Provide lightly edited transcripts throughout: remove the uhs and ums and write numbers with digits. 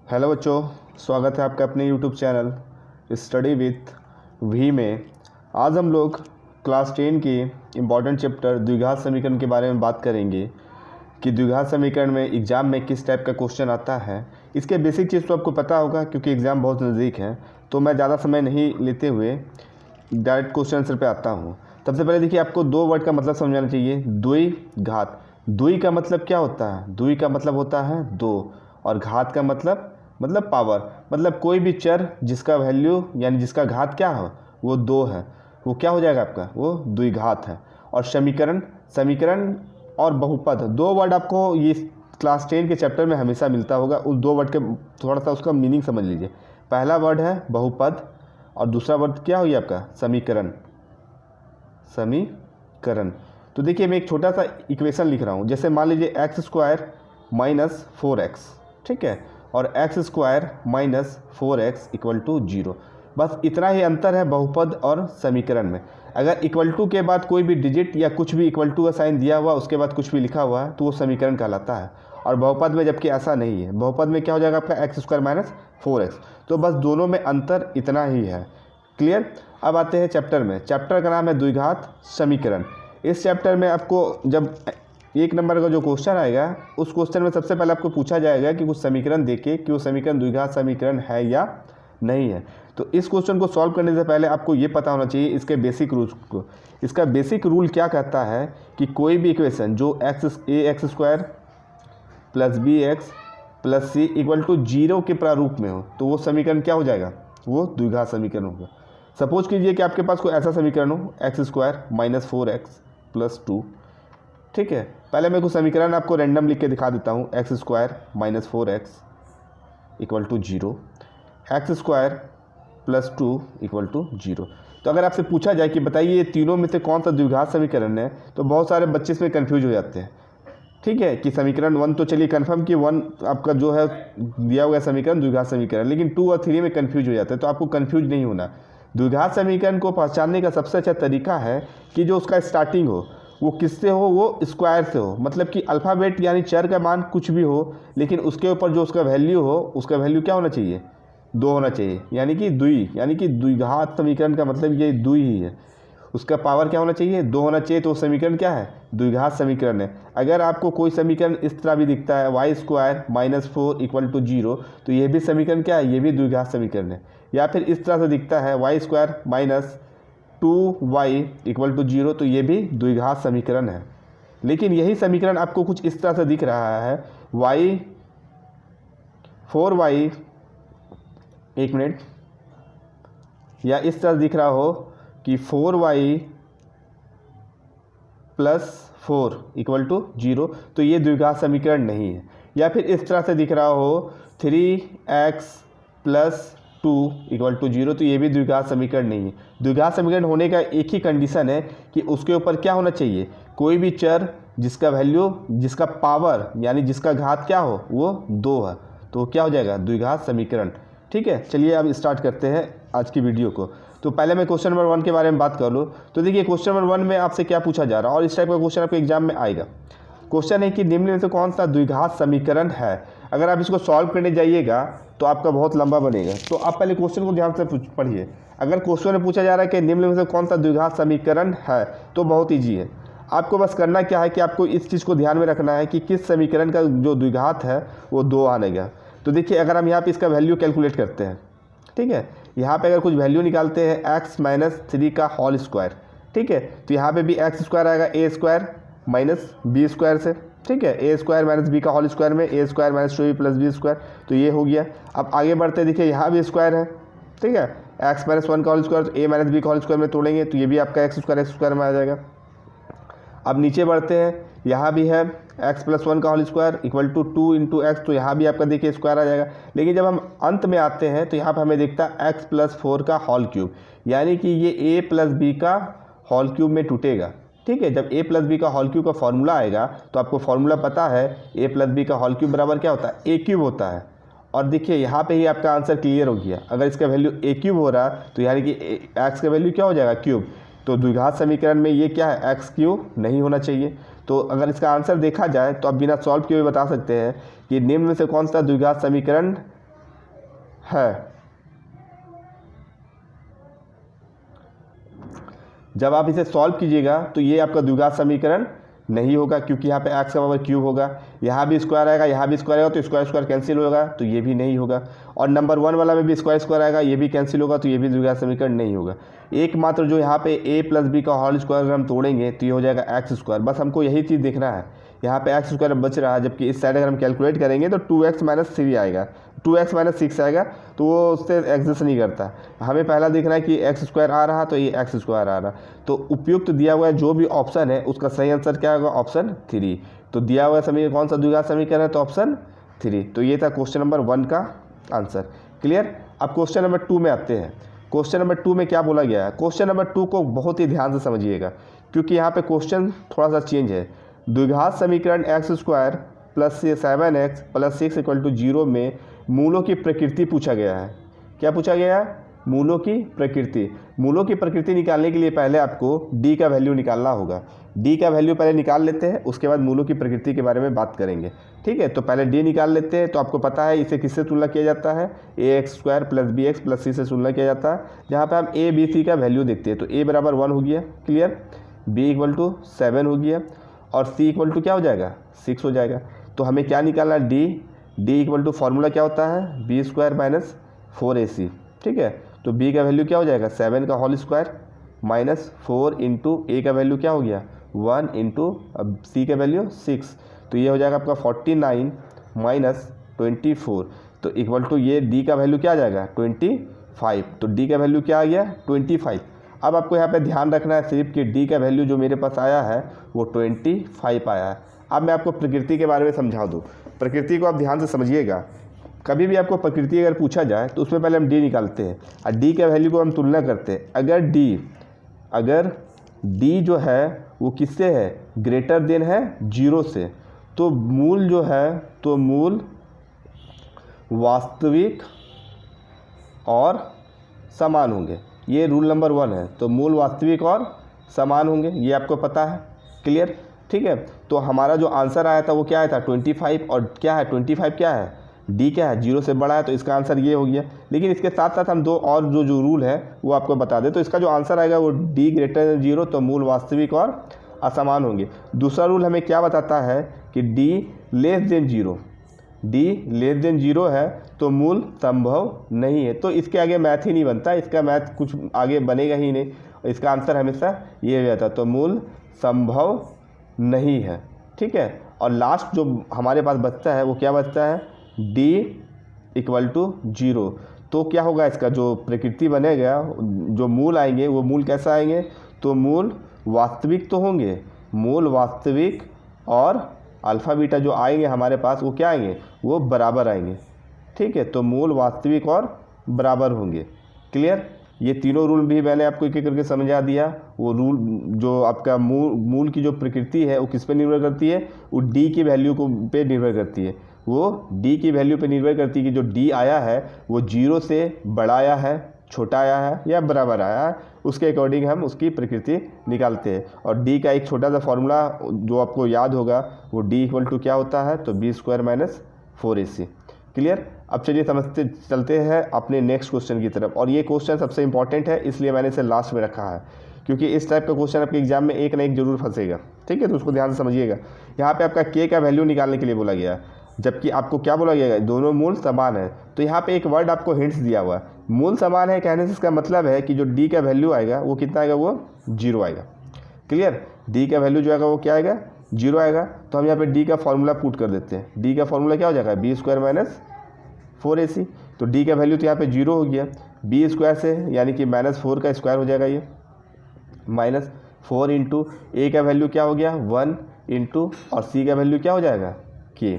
Hello बच्चों, स्वागत है आपका अपने YouTube channel study with we में। आज हम लोग क्लास 10 की इम्पॉर्टेंट चैप्टर द्विघात समीकरण के बारे में बात करेंगे कि द्विघात समीकरण में एग्ज़ाम में किस टाइप का क्वेश्चन आता है। इसके बेसिक चीज़ तो आपको पता होगा क्योंकि एग्ज़ाम बहुत नज़दीक है, तो मैं ज़्यादा समय नहीं लेते हुए डायरेक्ट क्वेश्चन आंसर पे आता हूँ। सबसे पहले देखिए, आपको दो वर्ड का मतलब समझाना चाहिए। द्विघात, द्वि का मतलब क्या होता है? द्वि का मतलब होता है दो, और घात का मतलब पावर, मतलब कोई भी चर जिसका वैल्यू यानी जिसका घात क्या हो वो दो है, वो क्या हो जाएगा आपका? वो द्विघात है। और समीकरण और बहुपद, दो वर्ड आपको ये क्लास 10 के चैप्टर में हमेशा मिलता होगा। उस दो वर्ड के थोड़ा सा उसका मीनिंग समझ लीजिए। पहला वर्ड है बहुपद और दूसरा वर्ड क्या हुई आपका? समीकरण। तो देखिए, मैं एक छोटा सा इक्वेशन लिख रहा हूँ। जैसे मान लीजिए x² माइनस 4x, ठीक है, और x² minus 4x equal to 0। बस इतना ही अंतर है बहुपद और समीकरण में। अगर इक्वल टू के बाद कोई भी डिजिट या कुछ भी इक्वल टू का साइन दिया हुआ उसके बाद कुछ भी लिखा हुआ है तो वो समीकरण कहलाता है। और बहुपद में जबकि ऐसा नहीं है, बहुपद में क्या हो जाएगा आपका? x² minus 4x। तो बस दोनों में अंतर इतना ही है। क्लियर? अब आते हैं चैप्टर में। चैप्टर का नाम है द्विघात समीकरण। इस चैप्टर में आपको जब एक नंबर का जो क्वेश्चन आएगा उस क्वेश्चन में सबसे पहले आपको पूछा जाएगा कि कुछ समीकरण देके कि वो समीकरण द्विघात समीकरण है या नहीं है। तो इस क्वेश्चन को सॉल्व करने से पहले आपको ये पता होना चाहिए इसके बेसिक रूल्स को। इसका बेसिक रूल क्या कहता है कि कोई भी इक्वेशन जो ax² plus bx plus c equal to 0 के प्रारूप में हो तो वो समीकरण क्या हो जाएगा? वो द्विघात समीकरण होगा। सपोज कीजिए कि आपके पास कोई ऐसा समीकरण हो x² माइनस 4x प्लस 2, ठीक है। पहले मैं कुछ समीकरण आपको रैंडम लिख के दिखा देता हूँ। x² minus 4x equal to 0, x² plus 2 equal to 0। तो अगर आपसे पूछा जाए कि बताइए ये तीनों में से कौन सा द्विघात समीकरण है, तो बहुत सारे बच्चे इसमें कन्फ्यूज हो जाते हैं। ठीक है कि समीकरण 1 तो चलिए कन्फर्म कि 1 आपका जो है दिया हुआ समीकरण द्विघात समीकरण, लेकिन 2 और 3 में कन्फ्यूज हो जाते हैं। तो आपको कन्फ्यूज नहीं होना। द्विघात समीकरण को पहचानने का सबसे अच्छा तरीका है कि जो उसका स्टार्टिंग हो वो किससे हो? वो स्क्वायर से हो। मतलब कि अल्फ़ाबेट यानी चर का मान कुछ भी हो, लेकिन उसके ऊपर जो उसका वैल्यू हो उसका वैल्यू क्या होना चाहिए? दो होना चाहिए। यानी कि द्विघात समीकरण का मतलब ये द्वि ही है। उसका पावर क्या होना चाहिए? दो होना चाहिए। तो समीकरण क्या है? द्विघात समीकरण है। अगर आपको कोई समीकरण इस तरह भी दिखता है y² माइनस 4 इक्वल टू 0, तो ये भी समीकरण क्या है? ये भी द्विघात समीकरण है। या फिर इस तरह से दिखता है y² minus 2y equal to 0, तो ये भी द्विघात समीकरण है। लेकिन यही समीकरण आपको कुछ इस तरह से दिख रहा है, 4y, एक मिनट, या इस तरह दिख रहा हो कि 4y प्लस 4 इक्वल टू 0, तो ये द्विघात समीकरण नहीं है। या फिर इस तरह से दिख रहा हो 3x प्लस 2 इक्वल टू 0, तो ये भी द्विघात समीकरण नहीं है। द्विघात समीकरण होने का एक ही कंडीशन है कि उसके ऊपर क्या होना चाहिए? कोई भी चर जिसका वैल्यू, जिसका पावर यानी जिसका घात क्या हो वो 2 है, तो क्या हो जाएगा? द्विघात समीकरण। ठीक है, चलिए अब स्टार्ट करते हैं आज की वीडियो को। तो पहले मैं क्वेश्चन नंबर 1 के बारे में बात कर लूँ। तो देखिए, क्वेश्चन नंबर 1 में आपसे क्या पूछा जा रहा है, और इस टाइप का क्वेश्चन आपके एग्जाम में आएगा। क्वेश्चन है कि निम्न में से कौन सा द्विघात समीकरण है। अगर आप इसको सॉल्व करने जाइएगा तो आपका बहुत लंबा बनेगा। तो आप पहले क्वेश्चन को ध्यान से पढ़िए। अगर क्वेश्चन में पूछा जा रहा है कि निम्न में से कौन सा द्विघात समीकरण है, तो बहुत ईजी है। आपको बस करना क्या है कि आपको इस चीज़ को ध्यान में रखना है कि किस समीकरण का जो द्विघात है वो 2 आनेगा। तो देखिए, अगर हम यहाँ पे इसका वैल्यू कैलकुलेट करते हैं, ठीक है, यहाँ पे अगर कुछ वैल्यू निकालते हैं x माइनस 3 का होल स्क्वायर, ठीक है, तो यहाँ पे भी x² आएगा a² माइनस b² से, ठीक है, a² माइनस b का होल स्क्वायर में a² minus 2b plus b², तो ये हो गया। अब आगे बढ़ते देखिए, यहाँ भी स्क्वायर है, ठीक है, x माइनस 1 का होल स्क्वायर, तो a माइनस b का होल स्क्वायर में तोड़ेंगे तो ये भी आपका x² में आ जाएगा। अब नीचे बढ़ते हैं, यहाँ भी है x प्लस 1 का whole square equal to 2 into x, तो यहाँ भी आपका देखिए स्क्वायर आ जाएगा। लेकिन जब हम अंत में आते हैं तो यहाँ पर हमें दिखता है x प्लस 4 का होल क्यूब, यानी कि ये a प्लस बी का होल क्यूब में टूटेगा। ठीक है, जब a प्लस बी का होल क्यूब का फॉर्मूला आएगा तो आपको फॉर्मूला पता है a प्लस बी का होल क्यूब बराबर क्या होता है? a क्यूब होता है। और देखिए यहाँ पे ही आपका आंसर क्लियर हो गया। अगर इसका वैल्यू a क्यूब हो रहा तो यानी कि x का वैल्यू क्या हो जाएगा? क्यूब। तो द्विघात समीकरण में ये क्या है? x क्यूब नहीं होना चाहिए। तो अगर इसका आंसर देखा जाए तो आप बिना सॉल्व किए हुए बता सकते हैं कि निम्न में से कौन सा द्विघात समीकरण है। जब आप इसे सॉल्व कीजिएगा तो ये आपका द्विघात समीकरण नहीं होगा, क्योंकि यहाँ पे x का पावर क्यूब होगा, यहाँ भी स्क्वायर आएगा, यहाँ भी स्क्वायर आएगा, तो स्क्वायर स्क्वायर कैंसिल होगा, तो ये भी नहीं होगा। और नंबर 1 वाला में भी स्क्वायर स्क्वायर आएगा, ये भी कैंसिल होगा, तो ये भी द्विघात समीकरण नहीं होगा। एकमात्र जो यहाँ पे a प्लस बी का होल स्क्वायर अगर हम तोड़ेंगे तो ये हो जाएगा एक्स स्क्वायर। बस हमको यही चीज़ देखना है, यहाँ पे एक्स स्क्वायर बच रहा है, जबकि इस साइड अगर हम कैलकुलेट करेंगे तो 2x माइनस 3 आएगा, 2x माइनस 6 आएगा, तो वो उससे एग्जिस्ट नहीं करता। हमें पहला देखना है कि एक्स स्क्वायर आ रहा, तो ये एक्स स्क्वायर आ रहा। तो उपयुक्त दिया हुआ जो भी ऑप्शन है उसका सही आंसर क्या होगा, ऑप्शन 3। तो दिया हुआ समीकरण कौन सा द्विघात समीकरण है, तो ऑप्शन 3। तो ये था क्वेश्चन नंबर 1 का आंसर। क्लियर। अब क्वेश्चन नंबर 2 में आते हैं। क्वेश्चन नंबर 2 में क्या बोला गया है, क्वेश्चन नंबर 2 को बहुत ही ध्यान से समझिएगा, क्योंकि यहाँ पे क्वेश्चन थोड़ा सा चेंज है। द्विघात समीकरण x square plus 7x plus 6 equal to 0 में मूलों की प्रकृति पूछा गया है। क्या पूछा गया है, मूलों की प्रकृति। मूलों की प्रकृति निकालने के लिए पहले आपको d का वैल्यू निकालना होगा। d का वैल्यू पहले निकाल लेते हैं, उसके बाद मूलों की प्रकृति के बारे में बात करेंगे। ठीक है, तो पहले d निकाल लेते हैं। तो आपको पता है इसे किससे तुलना किया जाता है, ax square plus bx plus c से तुलना किया जाता है, जहाँ पे हम a b c का वैल्यू देखते हैं। तो a बराबर 1 हो गया, क्लियर, b इक्वल टू 7 हो गया, और c इक्वल टू क्या हो जाएगा, 6 हो जाएगा। तो हमें क्या निकालना है, d इक्वल टू फार्मूला क्या होता है, b स्क्वायर माइनस 4ac। ठीक है, तो b का वैल्यू क्या हो जाएगा, 7 का whole square minus 4 into a का वैल्यू क्या हो गया, 1 इंटू अब c का वैल्यू 6, तो ये हो जाएगा आपका 49 माइनस 24, तो इक्वल टू ये d का वैल्यू क्या आ जाएगा, 25। तो d का वैल्यू क्या आ गया, 25। अब आपको यहाँ पे ध्यान रखना है सिर्फ कि d का वैल्यू जो मेरे पास आया है वो 25 आया है। अब मैं आपको प्रकृति के बारे में समझा दूँ। प्रकृति को आप ध्यान से समझिएगा। कभी भी आपको प्रकृति अगर पूछा जाए तो उसमें पहले हम d निकालते हैं और d के वैल्यू को हम तुलना करते हैं। अगर d जो है वो किससे है, ग्रेटर देन है 0 से, तो मूल जो है, तो मूल वास्तविक और समान होंगे। ये रूल नंबर 1 है। तो मूल वास्तविक और समान होंगे, ये आपको पता है, क्लियर। ठीक है, तो हमारा जो आंसर आया था वो क्या आया था, 25। और क्या है 25, क्या है, d क्या है, 0 से बड़ा है, तो इसका आंसर ये हो गया। लेकिन इसके साथ साथ हम दो और जो रूल है वो आपको बता दें। तो इसका जो आंसर आएगा वो d ग्रेटर देन 0, तो मूल वास्तविक और असमान होंगे। दूसरा रूल हमें क्या बताता है कि d लेस देन 0 है तो मूल संभव नहीं है। तो इसके आगे मैथ ही नहीं बनता, इसका मैथ कुछ आगे बनेगा ही नहीं, इसका आंसर हमेशा ये हो जाता है, तो मूल संभव नहीं है। ठीक है, और लास्ट जो हमारे पास बचता है वो क्या बचता है, d इक्वल टू 0। तो क्या होगा, इसका जो प्रकृति बनेगा, जो मूल आएंगे वो मूल कैसा आएंगे, तो मूल वास्तविक तो होंगे, मूल वास्तविक और अल्फ़ा बीटा जो आएंगे हमारे पास वो क्या आएंगे, वो बराबर आएंगे। ठीक है, तो मूल वास्तविक और बराबर होंगे, क्लियर। ये तीनों रूल भी मैंने आपको एक एक करके समझा दिया। वो रूल जो आपका मूल की जो प्रकृति है वो किस पे निर्भर करती है, वो d की वैल्यू को पे निर्भर करती है। वो d की वैल्यू पे निर्भर करती है कि जो d आया है वो 0 से बड़ा आया है, छोटा आया है या बराबर आया है, उसके अकॉर्डिंग हम उसकी प्रकृति निकालते हैं। और d का एक छोटा सा फॉर्मूला जो आपको याद होगा, वो d इक्वल टू क्या होता है, तो b square minus 4ac। Clear. अब चलिए समझते चलते हैं अपने नेक्स्ट क्वेश्चन की तरफ। और ये क्वेश्चन सबसे इंपॉर्टेंट है, इसलिए मैंने इसे लास्ट में रखा है, क्योंकि इस टाइप का क्वेश्चन आपके एग्जाम में एक ना एक जरूर फंसेगा। ठीक है, तो उसको ध्यान से समझिएगा। यहाँ पे आपका k का वैल्यू निकालने के लिए बोला गया है, जबकि आपको क्या बोला गया है, दोनों मूल समान है। तो यहाँ पे एक वर्ड आपको हिंट्स दिया हुआ है, मूल समान है कहने से इसका मतलब है कि जो d का वैल्यू आएगा वो कितना आएगा, वो 0 आएगा। क्लियर, d का वैल्यू जो आएगा वो क्या आएगा, 0 आएगा। तो हम यहाँ पे d का फॉर्मूला पुट कर देते हैं। d का फॉर्मूला क्या हो जाएगा, b स्क्वायर माइनस 4ac। तो d का वैल्यू तो यहाँ पे 0 हो गया, b स्क्वायर से यानी कि माइनस 4 का स्क्वायर हो जाएगा, ये माइनस 4 इंटू a का वैल्यू क्या हो गया, 1 इंटू, और c का वैल्यू क्या हो जाएगा, k।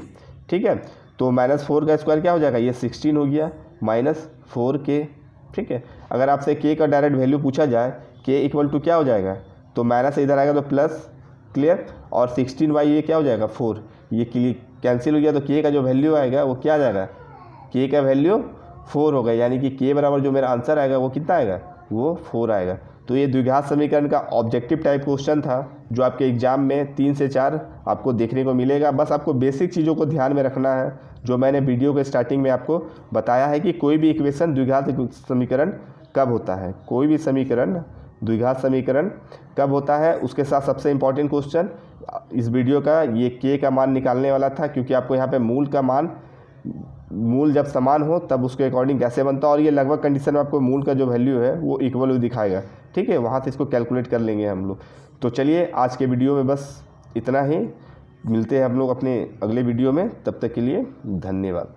ठीक है, तो माइनस 4 का स्क्वायर क्या हो जाएगा, ये 16 हो गया, माइनस 4k। ठीक है, अगर आपसे k का डायरेक्ट वैल्यू पूछा जाए, k इक्वल टू क्या हो जाएगा, तो माइनस इधर आएगा तो प्लस, क्लियर, और 16 बाई ये क्या हो जाएगा 4, ये कैंसिल हो गया। तो k का जो वैल्यू आएगा वो क्या आ जाएगा, k का वैल्यू 4 होगा, यानी कि k बराबर जो मेरा आंसर आएगा वो कितना आएगा, वो 4 आएगा। तो ये द्विघात समीकरण का ऑब्जेक्टिव टाइप क्वेश्चन था जो आपके एग्जाम में 3 से 4 आपको देखने को मिलेगा। बस आपको बेसिक चीज़ों को ध्यान में रखना है जो मैंने वीडियो के स्टार्टिंग में आपको बताया है कि कोई भी इक्वेशन द्विघात समीकरण कब होता है, कोई भी समीकरण द्विघात समीकरण कब होता है। उसके साथ सबसे इम्पॉर्टेंट क्वेश्चन इस वीडियो का ये के का मान निकालने वाला था, क्योंकि आपको यहाँ पे मूल का मान, मूल जब समान हो तब उसके अकॉर्डिंग कैसे बनता है, और ये लगभग कंडीशन में आपको मूल का जो वैल्यू है वो इक्वल दिखाएगा। ठीक है, वहाँ से इसको कैलकुलेट कर लेंगे हम लोग। तो चलिए आज के वीडियो में बस इतना ही, मिलते हैं हम लोग अपने अगले वीडियो में, तब तक के लिए धन्यवाद।